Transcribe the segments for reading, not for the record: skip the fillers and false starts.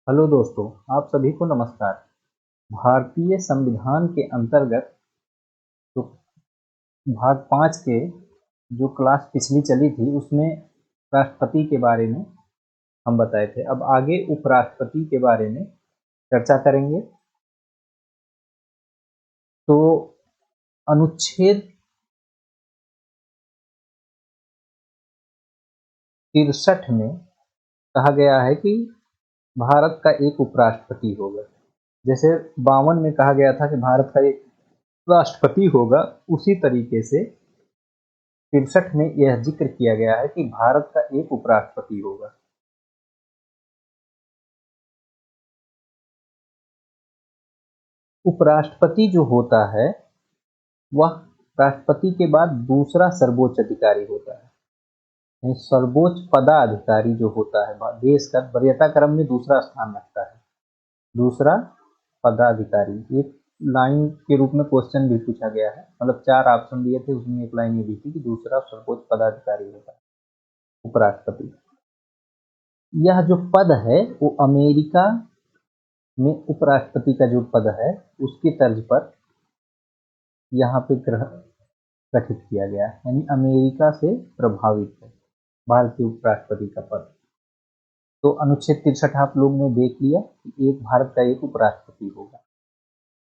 Hello दोस्तों, आप सभी को नमस्कार। भारतीय संविधान के अंतर्गत तो भाग 5 के जो क्लास पिछली चली थी उसमें राष्ट्रपति के बारे में हम बताए थे। अब आगे उपराष्ट्रपति के बारे में चर्चा करेंगे। तो अनुच्छेद 63 में कहा गया है कि भारत का एक उपराष्ट्रपति होगा। जैसे 52 में कहा गया था कि भारत का एक राष्ट्रपति होगा, उसी तरीके से 63 में यह जिक्र किया गया है कि भारत का एक उपराष्ट्रपति होगा। उपराष्ट्रपति जो होता है वह राष्ट्रपति के बाद दूसरा सर्वोच्च अधिकारी होता है। यानी सर्वोच्च पदाधिकारी जो होता है देश का वरीयता क्रम में दूसरा स्थान रखता है। दूसरा पदाधिकारी एक लाइन के रूप में क्वेश्चन भी पूछा गया है, मतलब 4 ऑप्शन दिए थे, उसमें एक लाइन ये भी थी कि दूसरा सर्वोच्च पदाधिकारी होता है उपराष्ट्रपति। यह जो पद है वो अमेरिका में उपराष्ट्रपति का जो पद है उसकी तर्ज पर यहाँ पे गठित किया गया है। यानी अमेरिका से प्रभावित है भारतीय उपराष्ट्रपति का पद। तो अनुच्छेद 63 आप लोग ने देख लिया कि एक भारत का एक उपराष्ट्रपति होगा।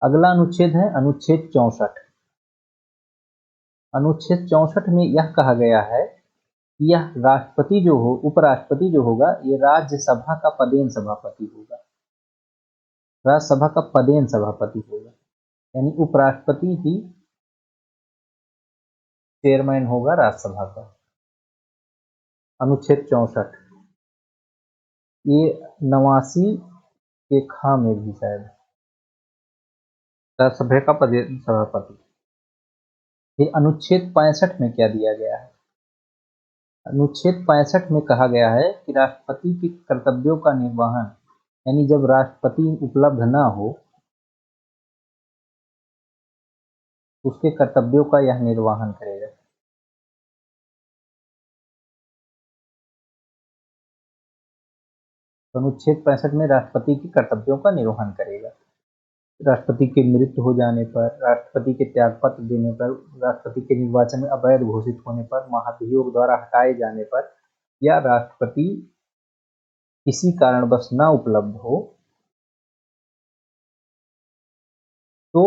अगला अनुच्छेद है अनुच्छेद 64। अनुच्छेद 64 में यह कहा गया है कि यह राष्ट्रपति जो हो उपराष्ट्रपति जो होगा ये राज्यसभा का पदेन सभापति होगा। राज्यसभा का पदेन सभापति होगा, यानी उपराष्ट्रपति ही चेयरमैन होगा राज्यसभा का। अनुच्छेद 64 ये 89 के खा में भी शायद राज्यसभा का पदेन सभापति। फिर अनुच्छेद 65 में क्या दिया गया है? अनुच्छेद 65 में कहा गया है कि राष्ट्रपति के कर्तव्यों का निर्वहन, यानी जब राष्ट्रपति उपलब्ध ना हो उसके कर्तव्यों का यह निर्वहन करेगा। अनुच्छेद 65 में राष्ट्रपति के कर्तव्यों का निर्वहन करेगा। राष्ट्रपति के मृत्यु हो जाने पर, राष्ट्रपति के त्यागपत्र देने पर, राष्ट्रपति के निर्वाचन में अवैध घोषित होने पर, महाभियोग द्वारा हटाए जाने पर या राष्ट्रपति किसी कारणवश न उपलब्ध हो तो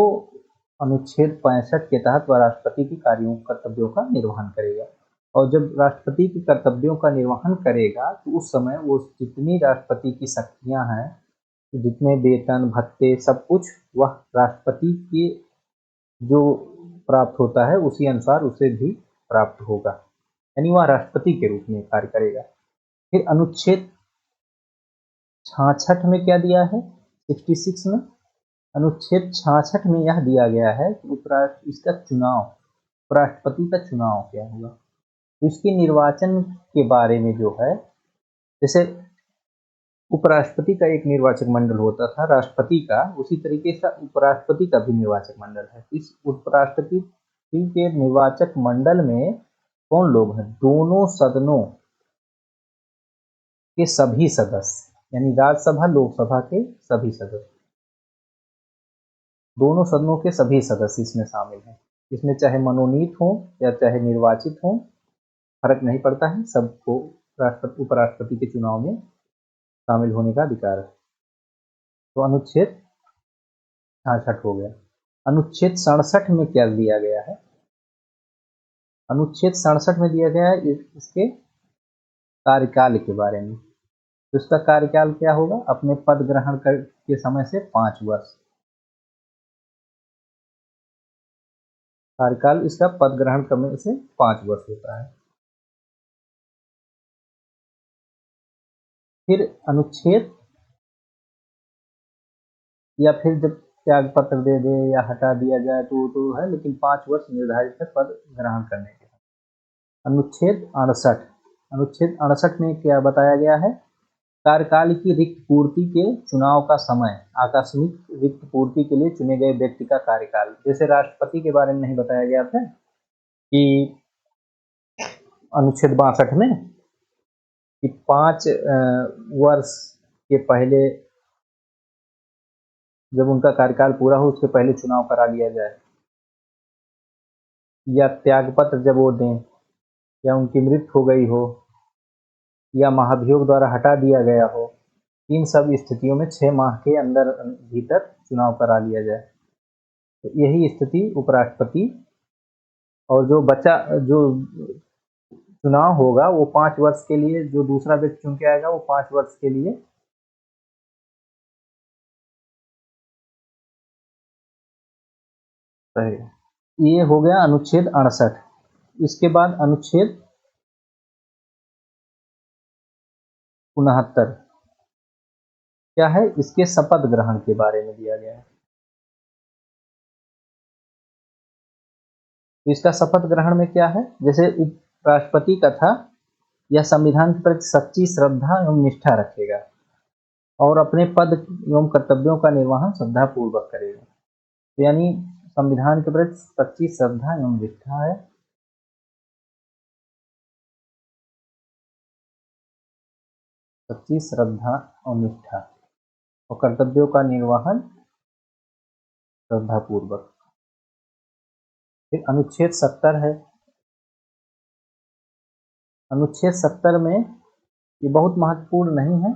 अनुच्छेद 65 के तहत वह राष्ट्रपति के कार्यों कर्तव्यों का निर्वहन करेगा। और जब राष्ट्रपति के कर्तव्यों का निर्वहन करेगा तो उस समय वो जितनी राष्ट्रपति की शक्तियां हैं, जितने वेतन भत्ते सब कुछ वह राष्ट्रपति के जो प्राप्त होता है उसी अनुसार उसे भी प्राप्त होगा, यानी वह राष्ट्रपति के रूप में कार्य करेगा। फिर अनुच्छेद 66 में क्या दिया है? 66 में अनुच्छेद 66 में यह दिया गया है कि इसका चुनाव, उपराष्ट्रपति का चुनाव क्या होगा। तो इसके निर्वाचन के बारे में जो है, जैसे उपराष्ट्रपति का एक निर्वाचक मंडल होता था राष्ट्रपति का, उसी तरीके से उपराष्ट्रपति का भी निर्वाचक मंडल है। इस उपराष्ट्रपति के निर्वाचक मंडल में कौन लोग हैं? दोनों सदनों के सभी सदस्य, यानी राज्यसभा लोकसभा के सभी सदस्य, दोनों सदनों के सभी सदस्य इसमें शामिल हैं। इसमें चाहे मनोनीत हो या चाहे निर्वाचित हो, फर्क नहीं पड़ता है, सबको उपराष्ट्रपति के चुनाव में शामिल होने का अधिकार है। तो अनुच्छेद 66 हो गया। अनुच्छेद 67 में क्या दिया गया है? अनुच्छेद 67 में दिया गया है इसके कार्यकाल के बारे में। तो इसका कार्यकाल क्या होगा? अपने पद ग्रहण के समय से 5 वर्ष कार्यकाल इसका पद ग्रहण करने से 5 वर्ष होता है। फिर अनुच्छेद, या फिर जब त्याग पत्र दे दे या हटा दिया जाए तो है, लेकिन 5 वर्ष निर्धारित है पद ग्रहण करने के। अनुच्छेद 68, अनुच्छेद 68 में क्या बताया गया है? कार्यकाल की रिक्त पूर्ति के चुनाव का समय, आकस्मिक रिक्त पूर्ति के लिए चुने गए व्यक्ति का कार्यकाल। जैसे राष्ट्रपति के बारे में नहीं बताया गया था कि अनुच्छेद 62 में कि 5 वर्ष के पहले जब उनका कार्यकाल पूरा हो उसके पहले चुनाव करा लिया जाए, या त्यागपत्र जब वो दें, या उनकी मृत्यु हो गई हो, या महाभियोग द्वारा हटा दिया गया हो, इन सब स्थितियों में 6 माह के अंदर भीतर चुनाव करा लिया जाए। तो यही स्थिति उपराष्ट्रपति, और जो बचा जो चुनाव होगा वो 5 वर्ष के लिए, जो दूसरा व्यक्ति चुन के आएगा वो 5 वर्ष के लिए रहेगा। ये हो गया अनुच्छेद 68। इसके बाद अनुच्छेद 69 क्या है, इसके शपथ ग्रहण के बारे में दिया गया है। तो इसका शपथ ग्रहण में क्या है, जैसे उपराष्ट्रपति का था, यह संविधान के प्रति सच्ची श्रद्धा एवं निष्ठा रखेगा और अपने पद एवं कर्तव्यों का निर्वहन श्रद्धापूर्वक करेगा। तो यानी संविधान के प्रति सच्ची श्रद्धा एवं निष्ठा है, सच्ची श्रद्धा और निष्ठा, और कर्तव्यों का निर्वहन श्रद्धापूर्वक। फिर अनुच्छेद 70 है। अनुच्छेद 70 में ये बहुत महत्वपूर्ण नहीं है,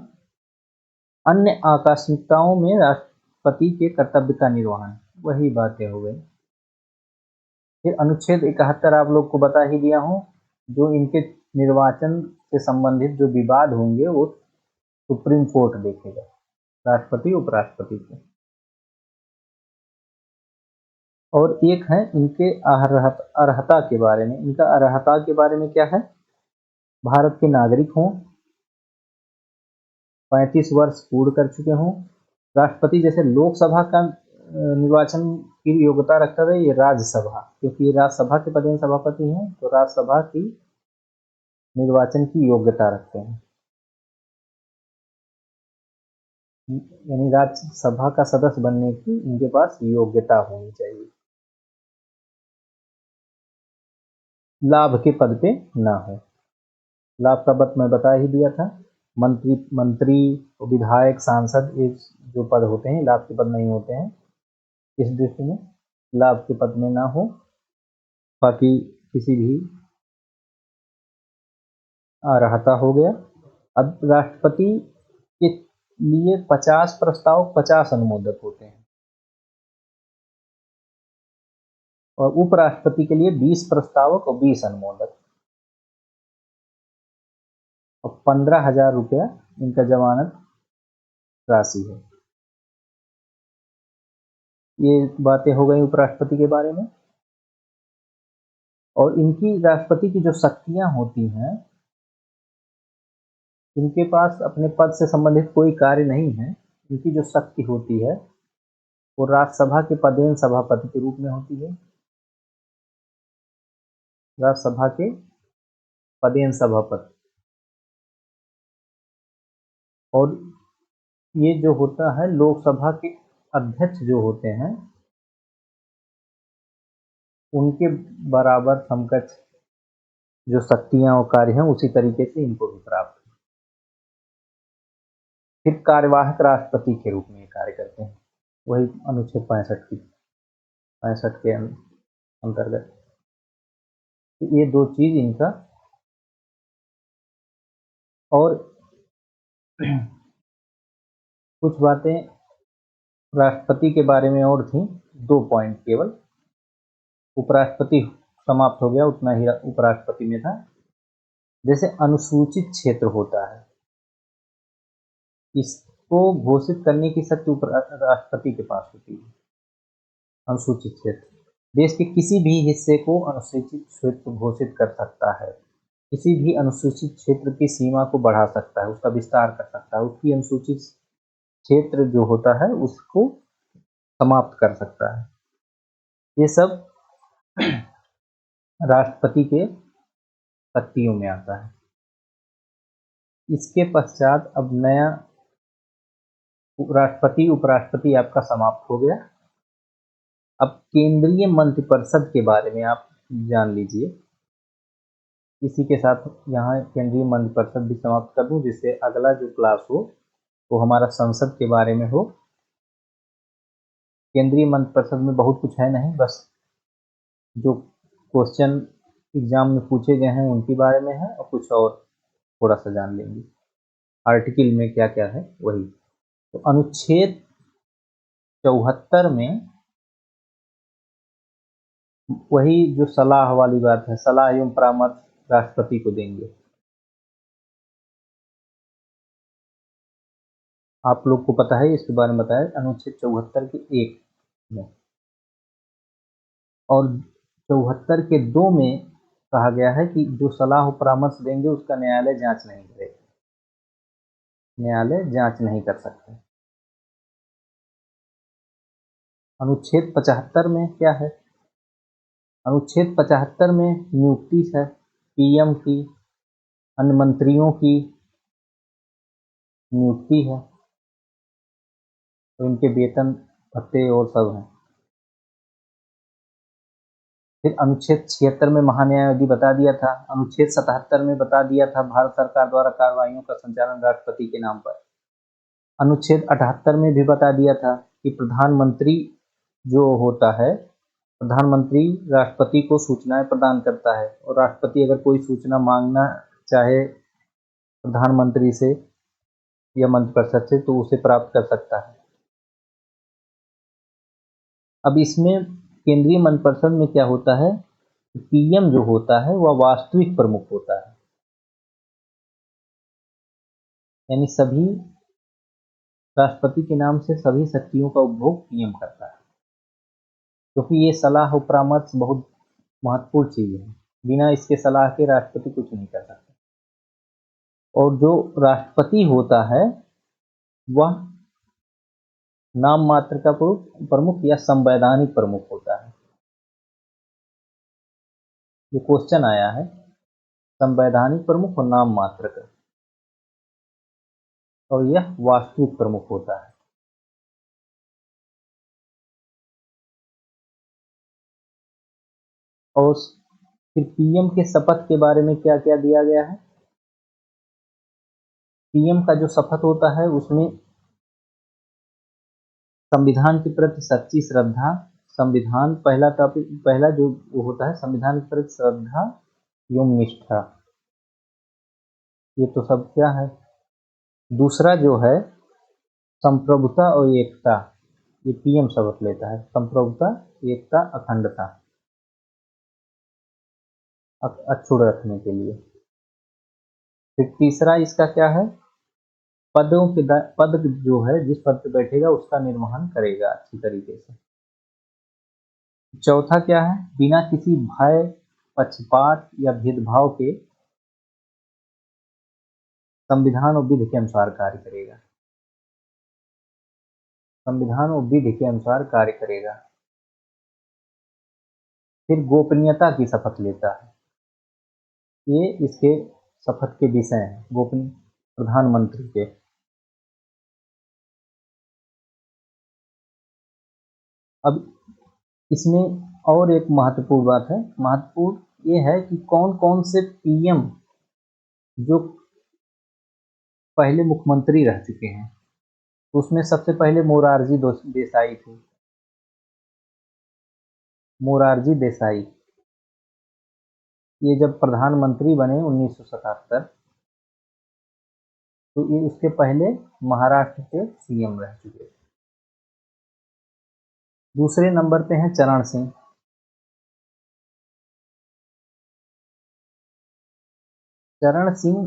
अन्य आकस्मिकताओं में राष्ट्रपति के कर्तव्य का निर्वहन, वही बातें हो गई। फिर अनुच्छेद 71 आप लोग को बता ही दिया हूँ, जो इनके निर्वाचन से संबंधित जो विवाद होंगे वो सुप्रीम कोर्ट देखेगा, राष्ट्रपति उपराष्ट्रपति के। और एक है इनके अर्हता के बारे में। इनका अर्हता के बारे में क्या है, भारत के नागरिक हों, 35 वर्ष पूर्ण कर चुके हों। राष्ट्रपति जैसे लोकसभा का निर्वाचन की योग्यता रखता है, ये राज्यसभा, क्योंकि ये राज्यसभा के पदेन सभापति हैं, तो राज्यसभा की निर्वाचन की योग्यता रखते हैं, यानी राज्यसभा का सदस्य बनने की इनके पास योग्यता होनी चाहिए, लाभ के पद पे ना हो। लाभ का पद मैं बता ही दिया था, मंत्री विधायक सांसद, ये जो पद होते हैं लाभ के पद नहीं होते हैं, इस दृष्टि में लाभ के पद में ना हो। बाकी किसी भी अर्हता हो गया। अब राष्ट्रपति के लिए 50 प्रस्ताव 50 अनुमोदक होते हैं, और उपराष्ट्रपति के लिए 20 प्रस्तावक और 20 अनुमोदक, और 15,000 रुपया इनका जमानत राशि है। ये बातें हो गई उपराष्ट्रपति के बारे में। और इनकी राष्ट्रपति की जो शक्तियां होती हैं, इनके पास अपने पद से संबंधित कोई कार्य नहीं है। इनकी जो शक्ति होती है वो राज्यसभा के पदेन सभापति के रूप में होती है, राज्यसभा के पदेन सभापति। और ये जो होता है लोकसभा के अध्यक्ष जो होते हैं, उनके बराबर समकक्ष जो शक्तियां और कार्य हैं उसी तरीके से इनको भी प्राप्त है। फिर कार्यवाहक राष्ट्रपति के रूप में कार्य करते हैं, वही अनुच्छेद 65 के अंतर्गत। ये दो चीज इनका। और कुछ बातें राष्ट्रपति के बारे में और थी, 2 पॉइंट केवल। उपराष्ट्रपति समाप्त हो गया, उतना ही उपराष्ट्रपति में था। जैसे अनुसूचित क्षेत्र होता है, इसको घोषित करने की शक्ति राष्ट्रपति के पास होती है। अनुसूचित क्षेत्र देश के किसी भी हिस्से को अनुसूचित क्षेत्र घोषित कर सकता है, किसी भी अनुसूचित क्षेत्र की सीमा को बढ़ा सकता है, उसका विस्तार कर सकता है, उसकी अनुसूचित क्षेत्र जो होता है उसको समाप्त कर सकता है। ये सब राष्ट्रपति के शक्तियों में आता है। इसके पश्चात अब नया राष्ट्रपति उपराष्ट्रपति आपका समाप्त हो गया। अब केंद्रीय मंत्रिपरिषद के बारे में आप जान लीजिए। इसी के साथ यहाँ केंद्रीय मंत्रिपरिषद भी समाप्त कर दूं, जिससे अगला जो क्लास हो वो हमारा संसद के बारे में हो। केंद्रीय मंत्रिपरिषद में बहुत कुछ है नहीं, बस जो क्वेश्चन एग्जाम में पूछे गए हैं उनके बारे में है और कुछ और थोड़ा सा जान लेंगे आर्टिकल में क्या क्या है वही। तो अनुच्छेद 74 में वही जो सलाह वाली बात है, सलाह एवं परामर्श राष्ट्रपति को देंगे। आप लोग को पता है इसके बारे में बताया अनुच्छेद 74 के 1 में, और 74 के 2 में कहा गया है कि जो सलाह परामर्श देंगे उसका न्यायालय जांच नहीं करेगा, न्यायालय जांच नहीं कर सकता। अनुच्छेद 75 में क्या है? अनुच्छेद 75 में नियुक्ति है पीएम की, अन्य मंत्रियों की नियुक्ति है, तो इनके वेतन भत्ते और सब हैं। फिर अनुच्छेद 76 में महान्यायालय बता दिया था, अनुच्छेद 77 में बता दिया था भारत सरकार द्वारा कार्रवाइयों का संचालन राष्ट्रपति के नाम पर। अनुच्छेद 78 में भी बता दिया था कि प्रधानमंत्री जो होता है, प्रधानमंत्री राष्ट्रपति को सूचनाएं प्रदान करता है, और राष्ट्रपति अगर कोई सूचना मांगना चाहे प्रधानमंत्री से या मंत्रिपरिषद से तो उसे प्राप्त कर सकता है। अब इसमें केंद्रीय मंत्रिपरिषद में क्या होता है, पीएम जो होता है वह वास्तविक प्रमुख होता है, यानी सभी राष्ट्रपति के नाम से सभी शक्तियों का उपभोग पीएम करता है, क्योंकि ये सलाह और परामर्श बहुत महत्वपूर्ण चीज है, बिना इसके सलाह के राष्ट्रपति कुछ नहीं कर सकता। और जो राष्ट्रपति होता है वह नाम मात्र का प्रमुख या संवैधानिक प्रमुख होता है। ये क्वेश्चन आया है संवैधानिक प्रमुख और नाम मात्र का, और यह वास्तविक प्रमुख होता है। और फिर पीएम के शपथ के बारे में क्या क्या दिया गया है। पीएम का जो शपथ होता है उसमें संविधान के प्रति सच्ची श्रद्धा, संविधान पहला टॉपिक, पहला जो होता है संविधान के प्रति श्रद्धा एवं निष्ठा, ये तो सब क्या है। दूसरा जो है संप्रभुता और एकता, ये पीएम शपथ लेता है, संप्रभुता, एकता, अखंडता अक्षुण्ण रखने के लिए। फिर तीसरा इसका क्या है, पदों के पद जो है जिस पद पे बैठेगा उसका निर्वहन करेगा अच्छी तरीके से। चौथा क्या है, बिना किसी भय, पक्षपात या भेदभाव के संविधान और विधि के अनुसार कार्य करेगा, संविधान और विधि के अनुसार कार्य करेगा। फिर गोपनीयता की शपथ लेता है, ये इसके शपथ के विषय हैं, गोपनीय प्रधानमंत्री के। अब इसमें और एक महत्वपूर्ण बात है, महत्वपूर्ण ये है कि कौन कौन से पीएम जो पहले मुख्यमंत्री रह चुके हैं। उसमें सबसे पहले मोरारजी देसाई थे, मोरारजी देसाई। ये जब प्रधानमंत्री बने 1977, तो ये उसके पहले महाराष्ट्र के सीएम रह चुके थे। दूसरे नंबर पे हैं चरण सिंह। चरण सिंह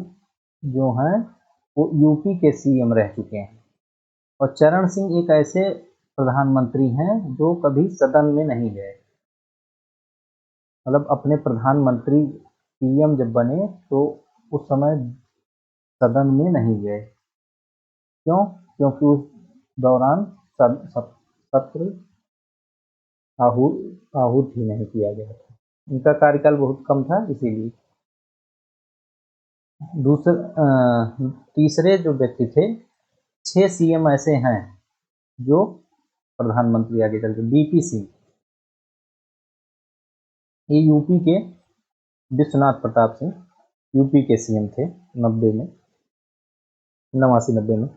जो हैं वो यूपी के सीएम रह चुके हैं, और चरण सिंह एक ऐसे प्रधानमंत्री हैं जो कभी सदन में नहीं गए, मतलब अपने प्रधानमंत्री पीएम जब बने तो उस समय सदन में नहीं गए। क्यों? क्योंकि उस दौरान सत्र आहूत ही नहीं किया गया था, उनका कार्यकाल बहुत कम था इसीलिए। तीसरे जो व्यक्ति थे, 6 सीएम ऐसे हैं जो प्रधानमंत्री आगे चलते, बीपी सिंह, ये यूपी के, विश्वनाथ प्रताप सिंह यूपी के सीएम थे 90 में, 89-90 में।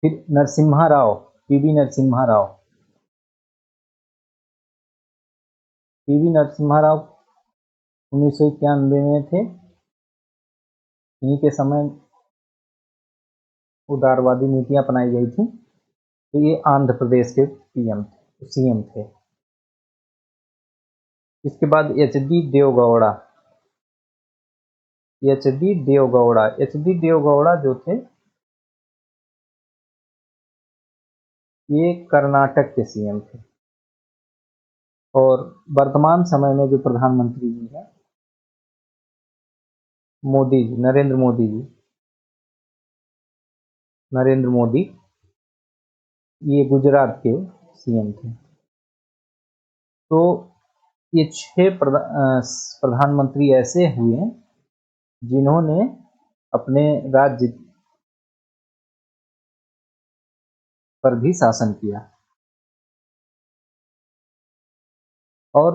फिर नरसिम्हा राव, पीवी नरसिम्हा राव, पीवी नरसिम्हा राव 1991 में थे। इन्हीं के समय उदारवादी नीतियां अपनाई गई थी। तो ये आंध्र प्रदेश के सीएम थे। इसके बाद एच.डी. देवगौड़ा। एच.डी. देवगौड़ा जो थे ये कर्नाटक के सीएम थे। और वर्तमान समय में जो प्रधानमंत्री जी हैं मोदी जी, नरेंद्र मोदी, ये गुजरात के सीएम थे। तो ये 6 प्रधानमंत्री ऐसे हुए जिन्होंने अपने राज्य पर भी शासन किया। और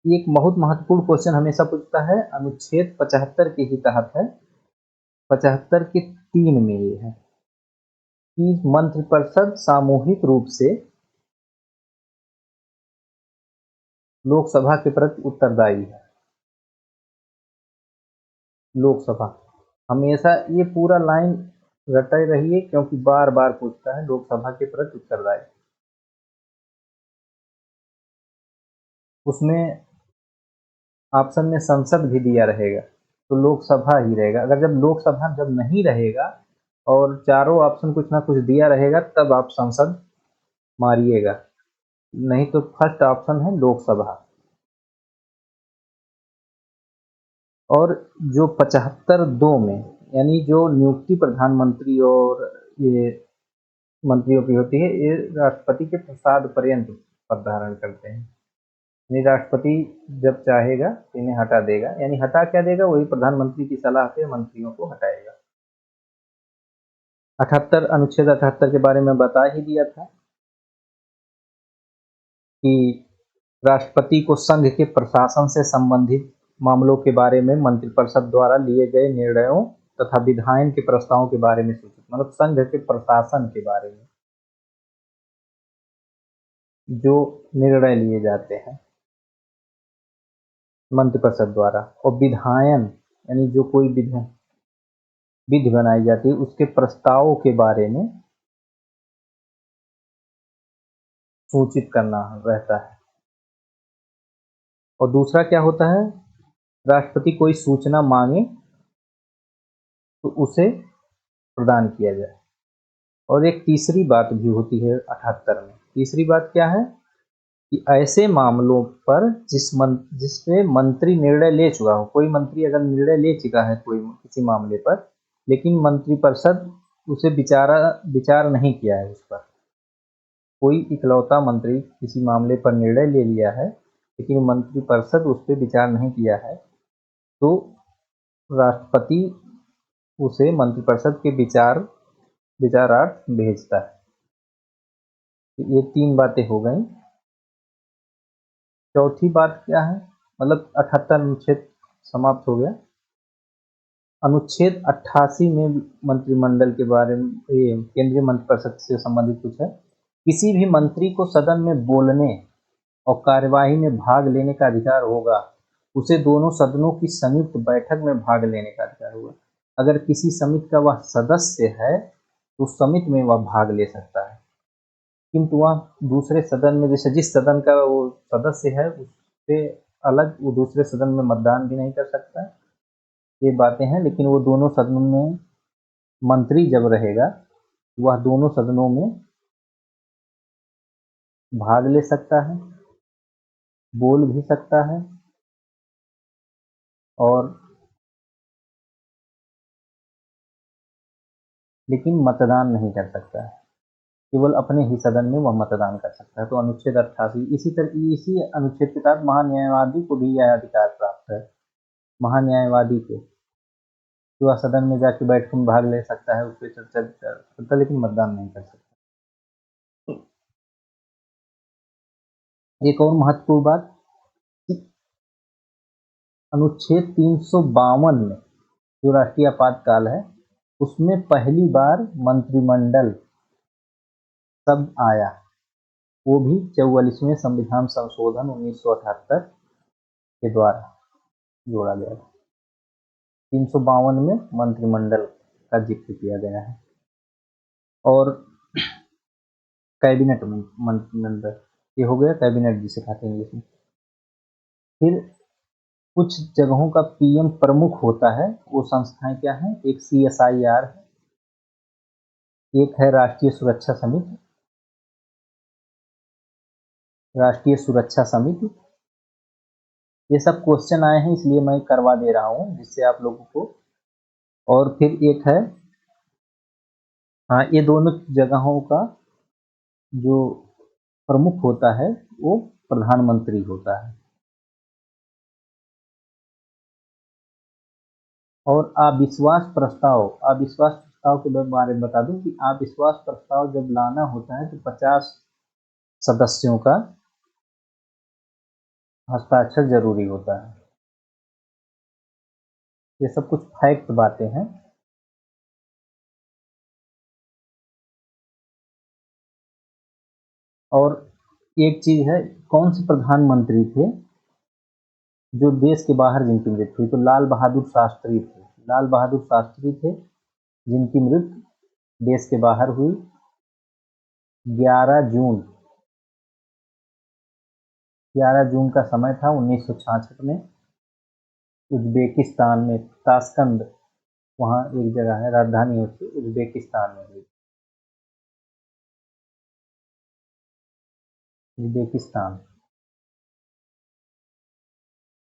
एक बहुत महत्वपूर्ण क्वेश्चन हमेशा पूछता है, अनुच्छेद 75 के ही तहत है, 75 के 3 में ये है कि मंत्रिपरिषद सामूहिक रूप से लोकसभा के प्रति उत्तरदायी है। लोकसभा हमेशा ये पूरा लाइन रटे रहिए, क्योंकि बार बार पूछता है लोकसभा के प्रति उत्तरदायी। उसमें ऑप्शन में संसद भी दिया रहेगा, तो लोकसभा ही रहेगा। अगर जब लोकसभा जब नहीं रहेगा और चारों ऑप्शन कुछ ना कुछ दिया रहेगा, तब आप संसद मारिएगा, नहीं तो फर्स्ट ऑप्शन है लोकसभा। और जो 75(2) में, यानी जो नियुक्ति प्रधानमंत्री और ये मंत्रियों की होती है, ये राष्ट्रपति के प्रसाद पर्यंत पद धारण करते हैं। यानी राष्ट्रपति जब चाहेगा तो इन्हें हटा देगा, यानी हटा क्या देगा, वही प्रधानमंत्री की सलाह से मंत्रियों को हटाएगा। 78 अनुच्छेद 78 के बारे में बता ही दिया था कि राष्ट्रपति को संघ के प्रशासन से संबंधित मामलों के बारे में मंत्रिपरिषद द्वारा लिए गए निर्णयों तथा विधायन के प्रस्तावों के बारे में सूचित, मतलब संघ के प्रशासन के बारे में जो निर्णय लिए जाते हैं मंत्रिपरिषद द्वारा, और विधायन यानी जो कोई विधि बनाई जाती है उसके प्रस्तावों के बारे में सूचित करना रहता है। और दूसरा क्या होता है, राष्ट्रपति कोई सूचना मांगे तो उसे प्रदान किया जाए। और एक तीसरी बात भी होती है 78 में। तीसरी बात क्या है कि ऐसे मामलों पर जिसपे मंत्री निर्णय ले चुका हो, कोई मंत्री अगर निर्णय ले चुका है कोई किसी मामले पर, लेकिन मंत्रिपरिषद उसे विचार नहीं किया है उस पर, कोई इकलौता मंत्री किसी मामले पर निर्णय ले लिया है लेकिन मंत्रिपरिषद उस पर विचार नहीं किया है, तो राष्ट्रपति उसे मंत्रिपरिषद के विचारार्थ भेजता है। तो ये 3 बातें हो गई। चौथी बात क्या है, मतलब 78 अनुच्छेद समाप्त हो गया। अनुच्छेद 88 में मंत्रिमंडल के बारे में, ये केंद्रीय मंत्रिपरिषद से संबंधित कुछ है। किसी भी मंत्री को सदन में बोलने और कार्यवाही में भाग लेने का अधिकार होगा, उसे दोनों सदनों की संयुक्त बैठक में भाग लेने का अधिकार होगा। अगर किसी समिति का वह सदस्य है तो समिति में वह भाग ले सकता है, किंतु वह दूसरे सदन में, जैसे जिस सदन का वो सदस्य है उससे अलग वो दूसरे सदन में मतदान भी नहीं कर सकता। ये बातें हैं, लेकिन वो दोनों सदनों में मंत्री जब रहेगा वह दोनों सदनों में भाग ले सकता है, बोल भी सकता है और लेकिन मतदान नहीं कर सकता है। केवल अपने ही सदन में वह मतदान कर सकता है। तो अनुच्छेद 88 इसी अनुच्छेद के तहत महान्यायवादी को भी यह अधिकार प्राप्त है। महान्यायवादी को कि वह सदन में जाके बैठक में भाग ले सकता है, उस पर चर्चा कर सकता है, लेकिन मतदान नहीं कर सकता। एक और महत्वपूर्ण बात, अनुच्छेद 352 में जो राष्ट्रीय आपातकाल है उसमें पहली बार मंत्रिमंडल शब्द आया। वो भी 44वें संविधान संशोधन 1978 के द्वारा जोड़ा गया था। 352 में मंत्रिमंडल का जिक्र किया गया है। और कैबिनेट मंत्रिमंडल, ये हो गया कैबिनेट जिसे कहते हैं इंग्लिश में। फिर कुछ जगहों का पीएम प्रमुख होता है, वो संस्थाएं क्या हैं? एक CSIR है, एक है राष्ट्रीय सुरक्षा समिति, राष्ट्रीय सुरक्षा समिति। ये सब क्वेश्चन आए हैं इसलिए मैं करवा दे रहा हूँ जिससे आप लोगों को। और फिर एक है, हाँ, ये दोनों जगहों का जो प्रमुख होता है वो प्रधानमंत्री होता है। और अविश्वास प्रस्ताव के बारे में बता दूं कि अविश्वास प्रस्ताव जब लाना होता है तो 50 सदस्यों का हस्ताक्षर जरूरी होता है। ये सब कुछ फैक्ट बातें हैं। और एक चीज है, कौन से प्रधानमंत्री थे जो देश के बाहर जिनकी मृत्यु हुई? तो लाल बहादुर शास्त्री थे। लाल बहादुर शास्त्री थे जिनकी मृत्यु देश के बाहर हुई 11 जून। 11 जून का समय था 1966 में, उज्बेकिस्तान में ताशकंद, वहाँ एक जगह है, राजधानी होती है, उज्बेकिस्तान में हुई। उज्बेकिस्तान।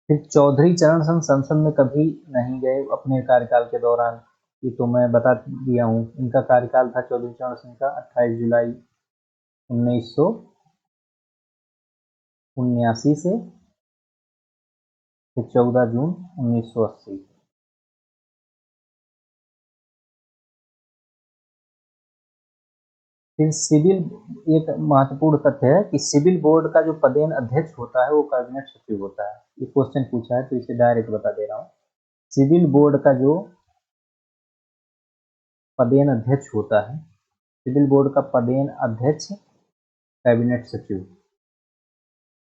फिर चौधरी चरण सिंह संसद में कभी नहीं गए अपने कार्यकाल के दौरान, ये तो मैं बता दिया हूँ। इनका कार्यकाल था चौधरी चरण सिंह का 28 जुलाई 1979 से फिर 14 जून 1980। फिर सिविल, एक महत्वपूर्ण तथ्य है कि सिविल बोर्ड का जो पदेन अध्यक्ष होता है वो कैबिनेट सचिव होता है। ये क्वेश्चन पूछा है तो इसे डायरेक्ट बता दे रहा हूँ। सिविल बोर्ड का जो पदेन अध्यक्ष होता है, सिविल बोर्ड का पदेन अध्यक्ष कैबिनेट सचिव,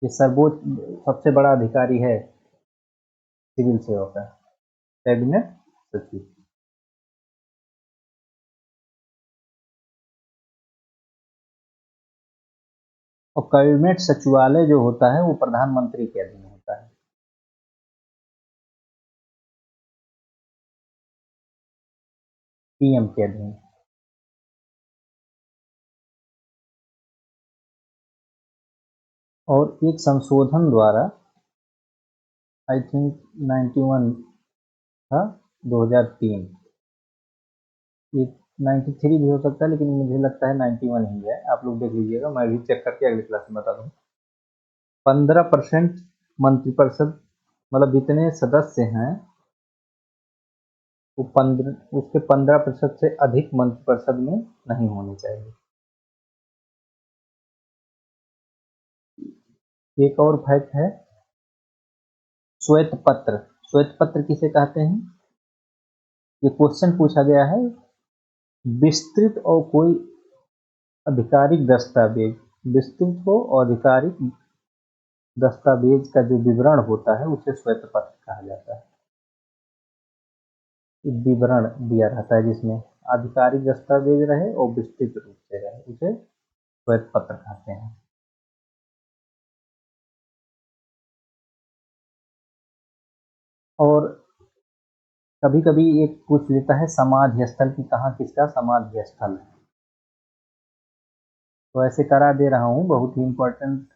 ये सर्वोच्च सबसे बड़ा अधिकारी है सिविल सेवा का, कैबिनेट सचिव। और कैबिनेट सचिवालय जो होता है वो प्रधानमंत्री के अधीन होता है। पीएम के अधीन। और एक संशोधन द्वारा, आई थिंक 91 था, 2003, ये 93 भी हो सकता है लेकिन मुझे लगता है 91 ही है। आप लोग देख लीजिएगा, मैं भी चेक करके अगली क्लास में बता दूँ। 15% मंत्रिपरिषद, मतलब जितने सदस्य हैं वो 15, उसके 15% से अधिक मंत्रिपरिषद में नहीं होने चाहिए। एक और फैक्ट है, श्वेत पत्र। श्वेत पत्र किसे कहते हैं? ये क्वेश्चन पूछा गया है। विस्तृत और कोई आधिकारिक दस्तावेज, विस्तृत हो और आधिकारिक दस्तावेज का जो विवरण होता है उसे श्वेत पत्र कहा जाता है। विवरण दिया रहता है जिसमें आधिकारिक दस्तावेज रहे और विस्तृत रूप से रहे, उसे श्वेत पत्र कहते हैं। और कभी कभी एक पूछ लेता है समाधि स्थल की, कहाँ किसका समाधि स्थल है, तो ऐसे करा दे रहा हूँ। बहुत ही इम्पोर्टेंट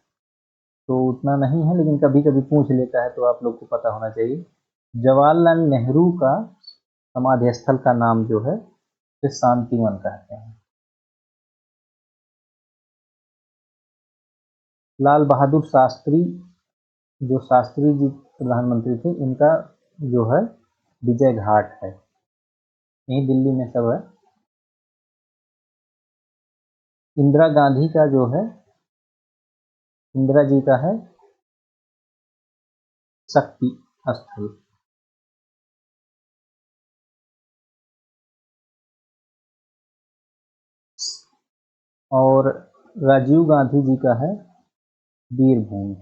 तो उतना नहीं है लेकिन कभी कभी पूछ लेता है तो आप लोग को पता होना चाहिए। जवाहरलाल नेहरू का समाधि स्थल का नाम जो है उसे शांतिवन कहते हैं। लाल बहादुर शास्त्री, जो शास्त्री जी प्रधानमंत्री थे, इनका जो है विजय घाट है, यही दिल्ली में सब है। इंदिरा गांधी का जो है, इंदिरा जी का है शक्ति स्थल। और राजीव गांधी जी का है वीरभूमि।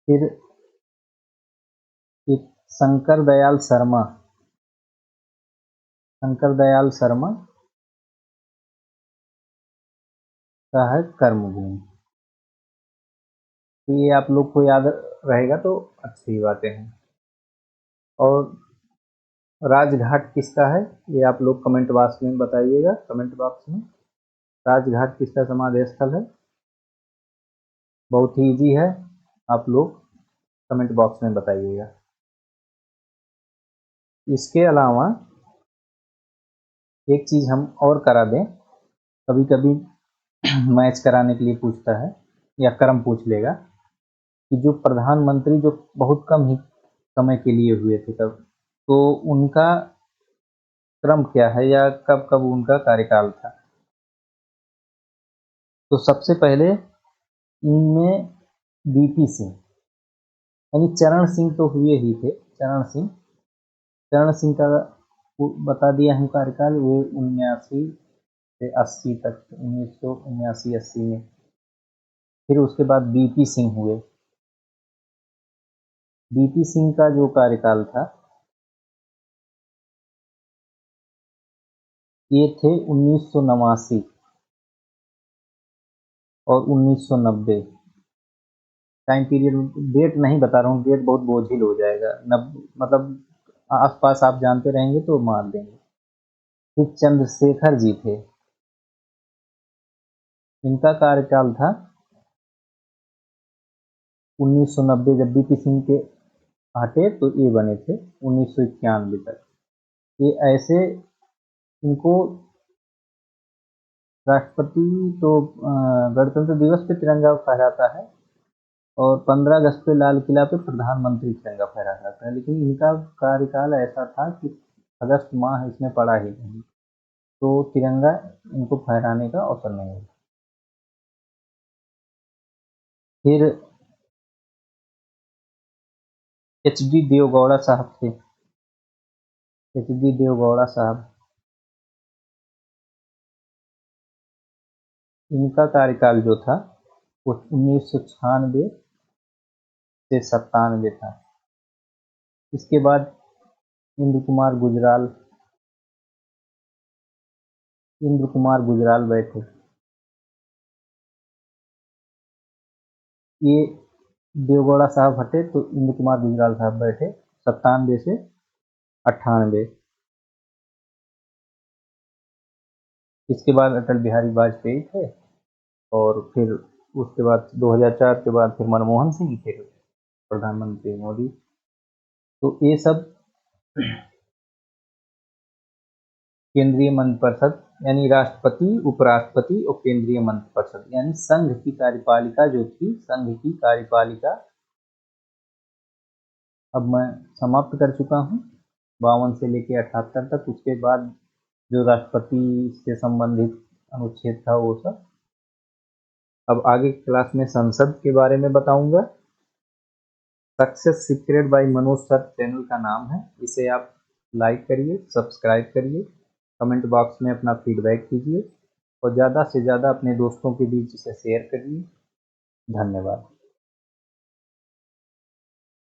फिर एक शंकर दयाल शर्मा, शंकर दयाल शर्मा का है कर्मभूमि। तो ये आप लोग को याद रहेगा तो अच्छी बातें हैं। और राजघाट किसका है, ये आप लोग कमेंट बॉक्स में बताइएगा, कमेंट बॉक्स में राजघाट किसका समाधि स्थल है। बहुत ही इजी है, आप लोग कमेंट बॉक्स में बताइएगा। इसके अलावा एक चीज़ हम और करा दें, कभी कभी मैच कराने के लिए पूछता है या क्रम पूछ लेगा कि जो प्रधानमंत्री जो बहुत कम ही समय के लिए हुए थे तब, तो उनका क्रम क्या है या कब कब उनका कार्यकाल था। तो सबसे पहले इनमें बीपी सिंह यानी चरण सिंह तो हुए ही थे, चरण सिंह का वो बता दिया हम कार्यकाल, वो 79 से 80 तक, 1979-80 में। फिर उसके बाद बीपी सिंह हुए। बीपी सिंह का जो कार्यकाल था ये थे 1989 और 1990 टाइम पीरियड। डेट नहीं बता रहा हूँ, डेट बहुत बोझिल हो जाएगा, मतलब आसपास आप जानते रहेंगे तो मान देंगे। फिर चंद्रशेखर जी थे, इनका कार्यकाल था 1990, जब बीपी सिंह के हटे तो ये बने थे 1991 तक। ये ऐसे, इनको राष्ट्रपति तो गणतंत्र दिवस पे तिरंगा फहराता है और 15 अगस्त पे लाल किला पे प्रधानमंत्री तिरंगा फहराता है, लेकिन इनका कार्यकाल ऐसा था कि अगस्त माह इसमें पड़ा ही नहीं, तो तिरंगा इनको फहराने का अवसर नहीं मिला। फिर एच डी देवगौड़ा साहब थे, एच डी देवगौड़ा साहब, इनका कार्यकाल जो था वो 1996 से 97 था। इसके बाद इंद्र कुमार गुजराल, इंद्र कुमार गुजराल बैठे, ये देवगौड़ा साहब हटे तो इंद्र कुमार गुजराल साहब बैठे 97 से 98। इसके बाद अटल बिहारी वाजपेयी थे और फिर उसके बाद 2004 के बाद फिर मनमोहन सिंह, फिर प्रधानमंत्री मोदी। तो ये सब केंद्रीय मंत्रिपरिषद यानी राष्ट्रपति, उपराष्ट्रपति और केंद्रीय मंत्रिपरिषद यानी संघ की कार्यपालिका जो थी, संघ की कार्यपालिका अब मैं समाप्त कर चुका हूँ 52 से लेकर 78 तक। उसके बाद जो राष्ट्रपति से संबंधित अनुच्छेद था वो सब। अब आगे क्लास में संसद के बारे में बताऊंगा। Success secret by Manoj sir channel का नाम है, इसे आप लाइक करिए, सब्सक्राइब करिए, कमेंट बॉक्स में अपना फीडबैक कीजिए और ज़्यादा से ज़्यादा अपने दोस्तों के बीच इसे शेयर करिए। धन्यवाद।